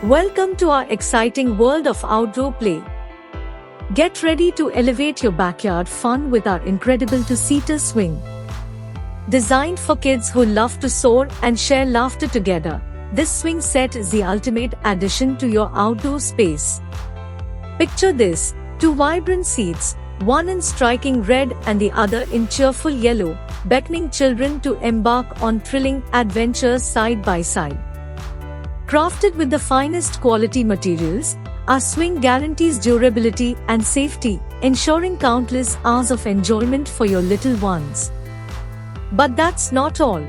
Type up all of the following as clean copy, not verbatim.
Welcome to our exciting world of outdoor play. Get ready to elevate your backyard fun with our incredible two-seater swing. Designed for kids who love to soar and share laughter together, this swing set is the ultimate addition to your outdoor space. Picture this, two vibrant seats, one in striking red and the other in cheerful yellow, beckoning children to embark on thrilling adventures side by side. Crafted with the finest quality materials, our swing guarantees durability and safety, ensuring countless hours of enjoyment for your little ones. But that's not all.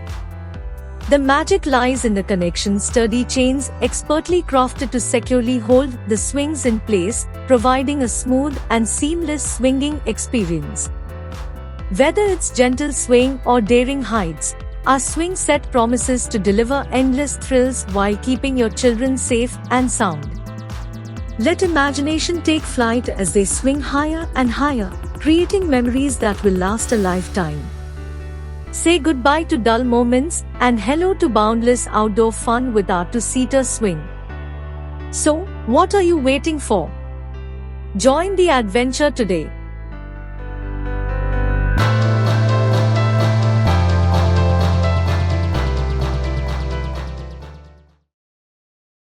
The magic lies in the connection's sturdy chains expertly crafted to securely hold the swings in place, providing a smooth and seamless swinging experience. Whether it's gentle swing or daring heights, our swing set promises to deliver endless thrills while keeping your children safe and sound. Let imagination take flight as they swing higher and higher, creating memories that will last a lifetime. Say goodbye to dull moments and hello to boundless outdoor fun with our two-seater swing. So, what are you waiting for? Join the adventure today.